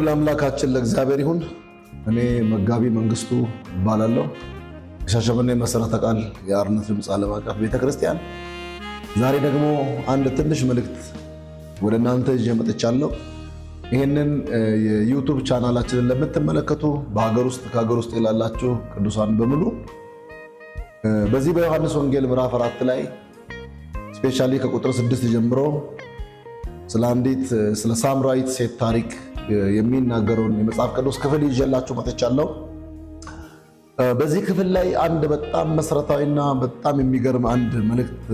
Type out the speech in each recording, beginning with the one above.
ለአምላካችን ለእግዚአብሔር ይሁን። እኔ መጋቢ መንግስቱ እባላለሁ። ሻሸመኔ መሰረተ ቃል የአርነት ድምፅ ዓለም አቀፍ ቤተክርስቲያን። ዛሬ ደግሞ አንድ ትንሽ መልእክት ወደ እናንተ ይዤ መጥቻለሁ። ይህንን የዩቱብ ቻናላችንን ለምትመለከቱ በሀገር ውስጥ ከሀገር ውስጥ ያላችሁ ቅዱሳን በሙሉ በዚህ በዮሐንስ ወንጌል ምዕራፍ 4 ላይ ስፔሻሊ ከቁጥር 6 ጀምሮ ስለ ሳምራዊት ሴት ታሪክ የሚናገረውን የመጽሐፍ ቅዱስ ክፍል ይዤላችሁ መጥቻለሁ። በዚህ ክፍል ላይ አንድ በጣም መሰረታዊና በጣም የሚገርም አንድ መልእክት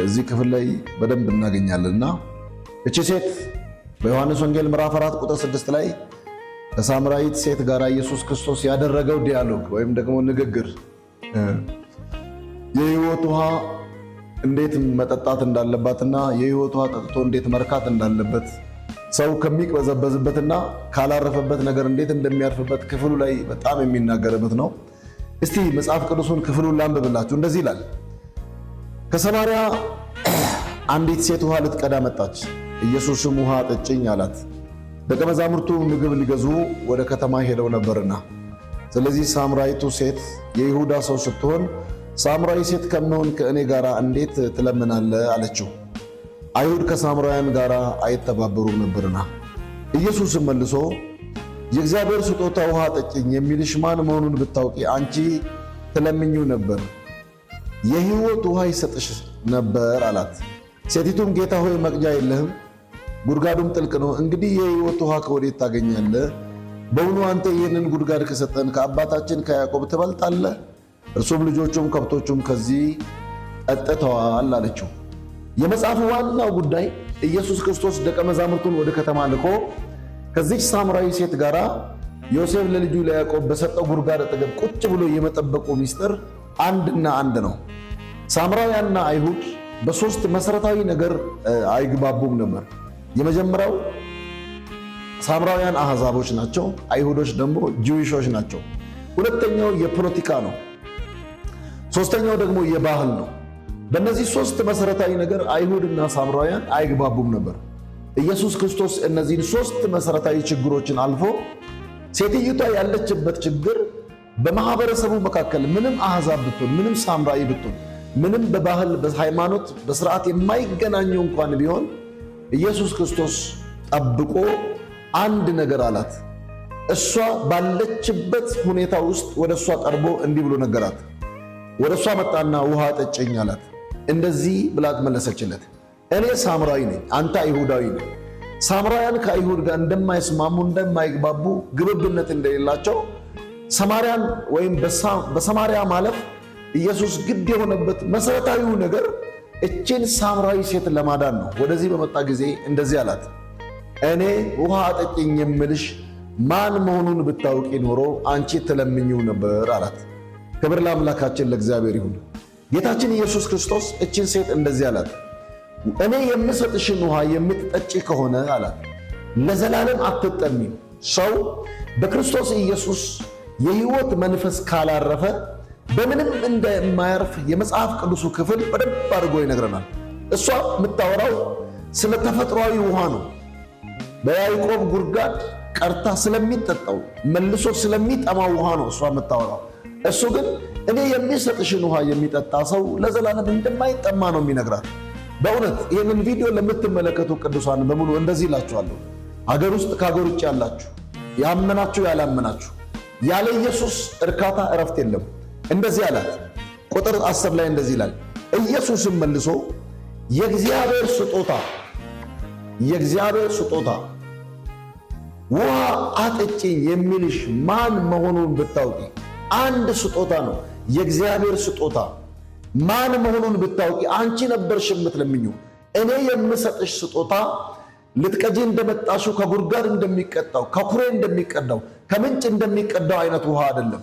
እዚህ ክፍል ላይ በደንብ እናገኛለንና እቺ ሴት በዮሐንስ ወንጌል ምዕራፍ 4 ቁጥር 6 ላይ ከሳምራዊት ሴት ጋር ኢየሱስ ክርስቶስ ያደረገው ዲያሎግ ወይም ደግሞ ንግግር የሕይወት ውሃ እንዴት መጠጣት እንዳለባትና የሕይወት ውሃ ጠጥቶ እንዴት መርካት እንዳለበት ሰው ከሚቅበዘበዝበትና ካላረፈበት ነገር እንዴት እንደሚያርፍበት ክፍሉ ላይ በጣም የሚናገርበት ነው። እስቲ መጽሐፍ ቅዱሱን ክፍሉን ላንብብላችሁ። እንደዚህ ይላል። ከሰማርያ አንዲት ሴት ውሃ ልትቀዳ መጣች። ኢየሱስም ውሃ ጠጭኝ አላት። ደቀ መዛሙርቱ ምግብ ሊገዙ ወደ ከተማ ሄደው ነበርና፣ ስለዚህ ሳምራዊቱ ሴት የይሁዳ ሰው ስትሆን ሳምራዊ ሴት ከመሆን ከእኔ ጋር እንዴት ትለምናለህ አለችው። አይሁድ ከሳምራውያን ጋር አይተባበሩም ነበርና። ኢየሱስም መልሶ የእግዚአብሔር ስጦታ ውሃ ጠጭኝ የሚልሽ ማን መሆኑን ብታውቂ አንቺ ትለምኚው ነበር፣ የሕይወት ውሃ ይሰጥሽ ነበር አላት። ሴቲቱም ጌታ ሆይ መቅጃ የለህም፣ ጉድጓዱም ጥልቅ ነው። እንግዲህ የሕይወት ውሃ ከወዴት ታገኛለህ? በውኑ አንተ ይህንን ጉድጓድ ከሰጠን ከአባታችን ከያዕቆብ ትበልጣለህ? እርሱም ልጆቹም ከብቶቹም ከዚህ ጠጥተዋል አለችው። የመጽሐፉ ዋናው ጉዳይ ኢየሱስ ክርስቶስ ደቀ መዛሙርቱን ወደ ከተማ ልኮ ከዚች ሳምራዊ ሴት ጋር ዮሴፍ ለልጁ ለያዕቆብ በሰጠው ጉድጓድ አጠገብ ቁጭ ብሎ የመጠበቁ ሚስጥር አንድና አንድ ነው። ሳምራውያንና አይሁድ በሶስት መሰረታዊ ነገር አይግባቡም ነበር። የመጀመሪያው ሳምራውያን አሕዛቦች ናቸው፣ አይሁዶች ደግሞ ጂዊሾች ናቸው። ሁለተኛው የፖለቲካ ነው። ሶስተኛው ደግሞ የባህል ነው። በእነዚህ ሶስት መሰረታዊ ነገር አይሁድና ሳምራውያን አይግባቡም ነበር። ኢየሱስ ክርስቶስ እነዚህን ሶስት መሰረታዊ ችግሮችን አልፎ ሴትዮቷ ያለችበት ችግር በማህበረሰቡ መካከል ምንም አሕዛብ ብትሆን፣ ምንም ሳምራዊ ብትሆን፣ ምንም በባህል በሃይማኖት በስርዓት የማይገናኘው እንኳን ቢሆን ኢየሱስ ክርስቶስ ጠብቆ አንድ ነገር አላት። እሷ ባለችበት ሁኔታ ውስጥ ወደ እሷ ቀርቦ እንዲህ ብሎ ነገራት። ወደ እሷ መጣና ውሃ ጠጭኝ አላት። እንደዚህ ብላት መለሰችለት፣ እኔ ሳምራዊ ነኝ፣ አንተ አይሁዳዊ ነህ። ሳምራውያን ከአይሁድ ጋር እንደማይስማሙ እንደማይግባቡ፣ ግብብነት እንደሌላቸው ሰማርያን ወይም በሰማርያ ማለፍ ኢየሱስ ግድ የሆነበት መሰረታዊው ነገር እችን ሳምራዊ ሴት ለማዳን ነው። ወደዚህ በመጣ ጊዜ እንደዚህ አላት፣ እኔ ውሃ አጠጭኝ የምልሽ ማን መሆኑን ብታውቂ ኖሮ አንቺ ትለምኚው ነበር አላት። ክብር ለአምላካችን ለእግዚአብሔር ይሁን። ጌታችን ኢየሱስ ክርስቶስ እችን ሴት እንደዚህ አላት፣ እኔ የምሰጥሽን ውሃ የምትጠጪ ከሆነ አላት ለዘላለም አትጠሚም። ሰው በክርስቶስ ኢየሱስ የሕይወት መንፈስ ካላረፈ በምንም እንደማያርፍ የመጽሐፍ ቅዱሱ ክፍል በደንብ አድርጎ ይነግረናል። እሷ የምታወራው ስለ ተፈጥሯዊ ውሃ ነው። በያዕቆብ ጉድጓድ ቀርታ ስለሚጠጣው መልሶ ስለሚጠማው ውሃ ነው እሷ የምታወራው። እሱ ግን እኔ የሚሰጥሽን ውሃ የሚጠጣ ሰው ለዘላለም እንደማይጠማ ነው የሚነግራት። በእውነት ይህንን ቪዲዮ ለምትመለከቱ ቅዱሳን በሙሉ እንደዚህ እላችኋለሁ፣ ሀገር ውስጥ ከሀገር ውጭ ያላችሁ፣ ያመናችሁ ያላመናችሁ፣ ያለ ኢየሱስ እርካታ እረፍት የለም። እንደዚህ አላት። ቁጥር 10 ላይ እንደዚህ ይላል፣ ኢየሱስም መልሶ የእግዚአብሔር ስጦታ ውሃ አጠጪኝ የሚልሽ ማን መሆኑን ብታውቂ፣ አንድ ስጦታ ነው የእግዚአብሔር ስጦታ። ማን መሆኑን ብታውቂ አንቺ ነበርሽ የምትለምኚው። እኔ የምሰጥሽ ስጦታ ልትቀጂ እንደመጣሽው ከጉድጓድ እንደሚቀዳው፣ ከኩሬ እንደሚቀዳው፣ ከምንጭ እንደሚቀዳው አይነት ውሃ አይደለም።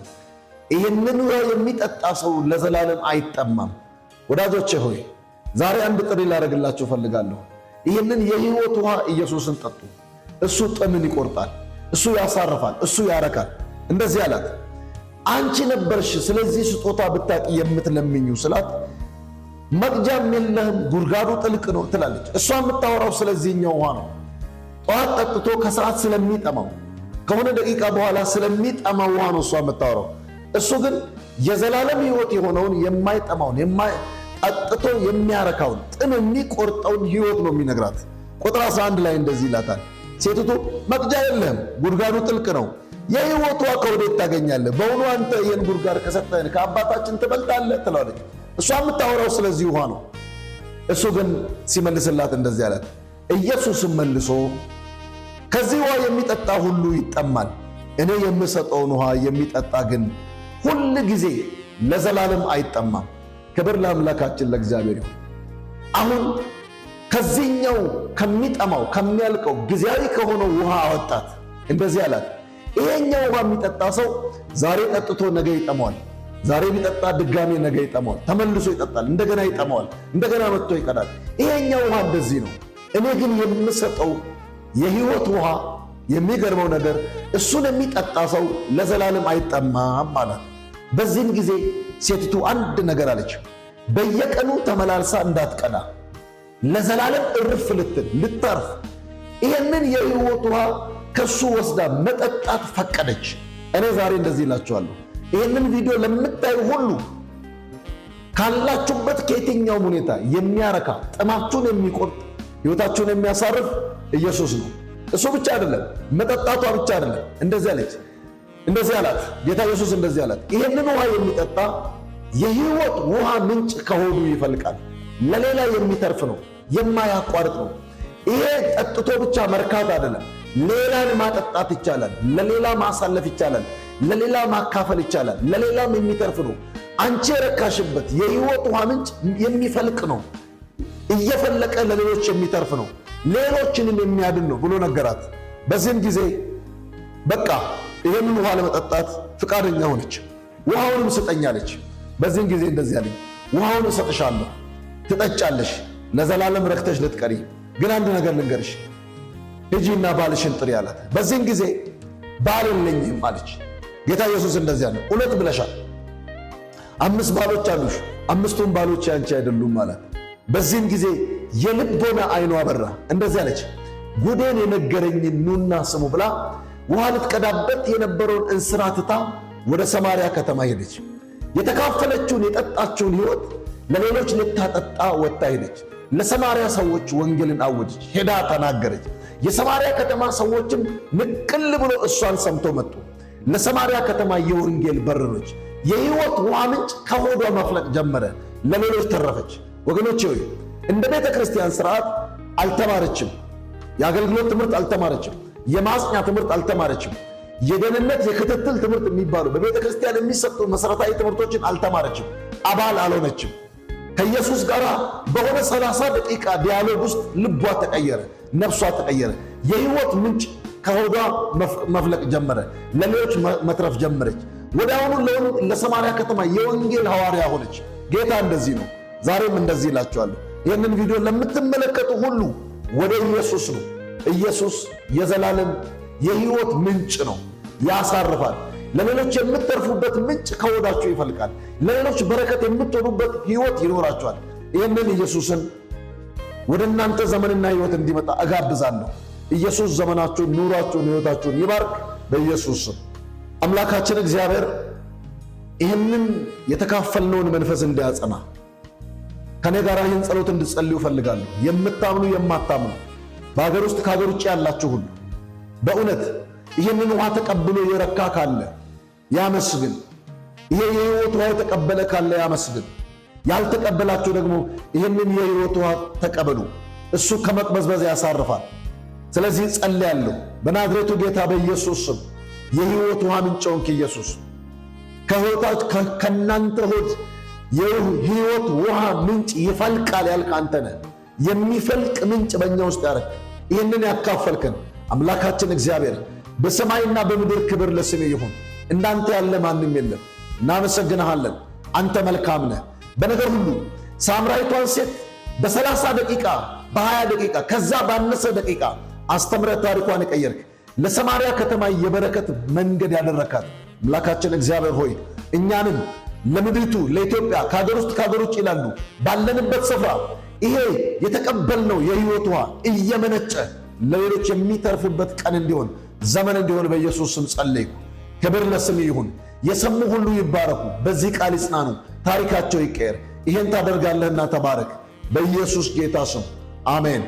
ይህንን ውሃ የሚጠጣ ሰው ለዘላለም አይጠማም። ወዳጆቼ ሆይ ዛሬ አንድ ጥሪ ላደርግላችሁ እፈልጋለሁ። ይህንን የሕይወት ውሃ ኢየሱስን ጠጡ። እሱ ጥምን ይቆርጣል፣ እሱ ያሳርፋል፣ እሱ ያረካል። እንደዚህ አላት፣ አንቺ ነበርሽ ስለዚህ ስጦታ ብታቂ የምትለምኚው ስላት፣ መቅጃም የለህም ጉድጓዱ ጥልቅ ነው ትላለች። እሷ የምታወራው ስለዚህኛው ውሃ ነው። ጠዋት ጠጥቶ ከሰዓት ስለሚጠማው ከሆነ ደቂቃ በኋላ ስለሚጠማው ውሃ ነው እሷ የምታወራው። እሱ ግን የዘላለም ሕይወት የሆነውን የማይጠማውን ጠጥቶ የሚያረካውን ጥም የሚቆርጠውን ሕይወት ነው የሚነግራት። ቁጥር 11 ላይ እንደዚህ ይላታል፣ ሴቲቱ መቅጃ የለህም፣ ጉድጓዱ ጥልቅ ነው፣ የሕይወት ውሃ ከወዴት ታገኛለህ? በውኑ አንተ ይህን ጉድጓድ ከሰጠህን ከአባታችን ትበልጣለህ ትላለች። እሷ የምታወራው ስለዚህ ውሃ ነው። እሱ ግን ሲመልስላት እንደዚህ አላት። ኢየሱስም መልሶ ከዚህ ውሃ የሚጠጣ ሁሉ ይጠማል፣ እኔ የምሰጠውን ውሃ የሚጠጣ ግን ሁል ጊዜ ለዘላለም አይጠማም። ክብር ለአምላካችን ለእግዚአብሔር ይሁን። አሁን ከዚህኛው ከሚጠማው ከሚያልቀው ጊዜያዊ ከሆነው ውሃ አወጣት። እንደዚህ አላት፣ ይሄኛው ውሃ የሚጠጣ ሰው ዛሬ ጠጥቶ ነገ ይጠማዋል። ዛሬ ቢጠጣ ድጋሜ ነገ ይጠማዋል። ተመልሶ ይጠጣል፣ እንደገና ይጠማዋል፣ እንደገና መጥቶ ይቀዳል። ይሄኛው ውሃ እንደዚህ ነው። እኔ ግን የምሰጠው የሕይወት ውሃ የሚገርመው ነገር እሱን የሚጠጣ ሰው ለዘላለም አይጠማም ማለት። በዚህም ጊዜ ሴቲቱ አንድ ነገር አለች። በየቀኑ ተመላልሳ እንዳትቀዳ ለዘላለም እርፍ ልታርፍ ይህንን የሕይወት ውሃ ከሱ ወስዳ መጠጣት ፈቀደች። እኔ ዛሬ እንደዚህ እላችኋለሁ፣ ይህንን ቪዲዮ ለምታዩ ሁሉ ካላችሁበት ከየትኛውም ሁኔታ የሚያረካ ጥማችሁን የሚቆርጥ ሕይወታችሁን የሚያሳርፍ ኢየሱስ ነው። እሱ ብቻ አይደለም፣ መጠጣቷ ብቻ አይደለም። እንደዚህ አለች፣ እንደዚህ አላት ጌታ ኢየሱስ እንደዚህ አላት፣ ይህንን ውሃ የሚጠጣ የሕይወት ውሃ ምንጭ ከሆዱ ይፈልቃል። ለሌላ የሚተርፍ ነው፣ የማያቋርጥ ነው። ይሄ ጠጥቶ ብቻ መርካት አይደለም፣ ሌላን ማጠጣት ይቻላል፣ ለሌላ ማሳለፍ ይቻላል፣ ለሌላ ማካፈል ይቻላል፣ ለሌላም የሚተርፍ ነው። አንቺ የረካሽበት የሕይወት ውሃ ምንጭ የሚፈልቅ ነው፣ እየፈለቀ ለሌሎች የሚተርፍ ነው፣ ሌሎችንም የሚያድን ነው ብሎ ነገራት። በዚህም ጊዜ በቃ ይህንን ውሃ ለመጠጣት ፍቃደኛ ሆነች። ውሃውንም ስጠኛለች። በዚህም ጊዜ እንደዚህ አለኝ፣ ውሃውን እሰጥሻለሁ፣ ትጠጫለሽ፣ ለዘላለም ረክተሽ ልትቀሪ። ግን አንድ ነገር ልንገርሽ፣ ሂጂና ባልሽን ጥሪ አላት። በዚህም ጊዜ ባል የለኝም አለች። ጌታ ኢየሱስ እንደዚህ አለ፣ እውነት ብለሻል፣ 5 ባሎች አሉሽ፣ 5ቱም ባሎች ያንቺ አይደሉም አላት። በዚህም ጊዜ የልቦና አይኗ በራ። እንደዚህ አለች፣ ጉዴን የነገረኝን ኑና ስሙ ብላ ውሃ ልትቀዳበት የነበረውን እንስራ ትታ ወደ ሰማርያ ከተማ ሄደች። የተካፈለችውን የጠጣችውን ሕይወት ለሌሎች ልታጠጣ ወጥታ ሄደች። ለሰማርያ ሰዎች ወንጌልን አወጀች፣ ሄዳ ተናገረች። የሰማርያ ከተማ ሰዎችም ንቅል ብሎ እሷን ሰምቶ መጡ። ለሰማርያ ከተማ የወንጌል በር ነች። የሕይወት ውሃ ምንጭ ከሆዷ መፍለቅ ጀመረ፣ ለሌሎች ተረፈች። ወገኖቼ ሆይ እንደ ቤተ ክርስቲያን ስርዓት አልተማረችም። የአገልግሎት ትምህርት አልተማረችም። የማጽኛ ትምህርት አልተማረችም። የደህንነት የክትትል ትምህርት የሚባሉ በቤተ ክርስቲያን የሚሰጡ መሠረታዊ ትምህርቶችን አልተማረችም። አባል አልሆነችም። ከኢየሱስ ጋር በሆነ 30 ደቂቃ ዲያሎግ ውስጥ ልቧ ተቀየረ፣ ነፍሷ ተቀየረ። የሕይወት ምንጭ ከሆዷ መፍለቅ ጀመረ፣ ለሌሎች መትረፍ ጀመረች። ወደ አሁኑ ለሰማርያ ከተማ የወንጌል ሐዋርያ ሆነች። ጌታ እንደዚህ ነው። ዛሬም እንደዚህ እላችኋለሁ፣ ይህንን ቪዲዮ ለምትመለከቱ ሁሉ ወደ ኢየሱስ ነው። ኢየሱስ የዘላለም የሕይወት ምንጭ ነው፣ ያሳርፋል። ለሌሎች የምትተርፉበት ምንጭ ከሆዳችሁ ይፈልቃል። ለሌሎች በረከት የምትሆኑበት ሕይወት ይኖራችኋል። ይህንን ኢየሱስን ወደ እናንተ ዘመንና ሕይወት እንዲመጣ እጋብዛለሁ። ኢየሱስ ዘመናችሁን፣ ኑሯችሁን፣ ሕይወታችሁን ይባርክ በኢየሱስ ስም። አምላካችን እግዚአብሔር ይህንን የተካፈልነውን መንፈስ እንዲያጸና ከኔ ጋር ይህን ጸሎት እንድትጸልዩ እፈልጋለሁ። የምታምኑ የማታምኑ በሀገር ውስጥ ከሀገር ውጭ ያላችሁ ሁሉ በእውነት ይህንን ውሃ ተቀብሎ የረካ ካለ ያመስግን። ይሄ የሕይወት ውሃ የተቀበለ ካለ ያመስግን። ያልተቀበላችሁ ደግሞ ይህንን የሕይወት ውሃ ተቀበሉ። እሱ ከመቅበዝበዝ ያሳርፋል። ስለዚህ ጸልያለሁ በናዝሬቱ ጌታ በኢየሱስ ስም የሕይወት ውሃ ምንጭ ሆንክ ኢየሱስ፣ ከእናንተ ሆድ የሕይወት ውሃ ምንጭ ይፈልቃል ያልክ አንተ ነህ። የሚፈልቅ ምንጭ በእኛ ውስጥ ያደረግ ይህንን ያካፈልከን አምላካችን እግዚአብሔር በሰማይና በምድር ክብር ለስሜ ይሁን። እንዳንተ ያለ ማንም የለም። እናመሰግንሃለን። አንተ መልካም ነህ በነገር ሁሉ። ሳምራዊቷን ሴት በ30 ደቂቃ በ20 ደቂቃ ከዛ ባነሰ ደቂቃ አስተምረህ ታሪኳን የቀየርክ ለሰማርያ ከተማ የበረከት መንገድ ያደረካት አምላካችን እግዚአብሔር ሆይ እኛንም ለምድሪቱ ለኢትዮጵያ ከሀገር ውስጥ ከሀገር ውጭ ይላሉ ባለንበት ስፍራ ይሄ የተቀበልነው የሕይወት ውሃ እየመነጨ ለሌሎች የሚተርፍበት ቀን እንዲሆን ዘመን እንዲሆን በኢየሱስ ስም ጸለይኩ። ክብር ለስም ይሁን። የሰሙ ሁሉ ይባረኩ፣ በዚህ ቃል ይጽናኑ፣ ታሪካቸው ይቀየር። ይሄን ታደርጋለህና ተባረክ፣ በኢየሱስ ጌታ ስም አሜን።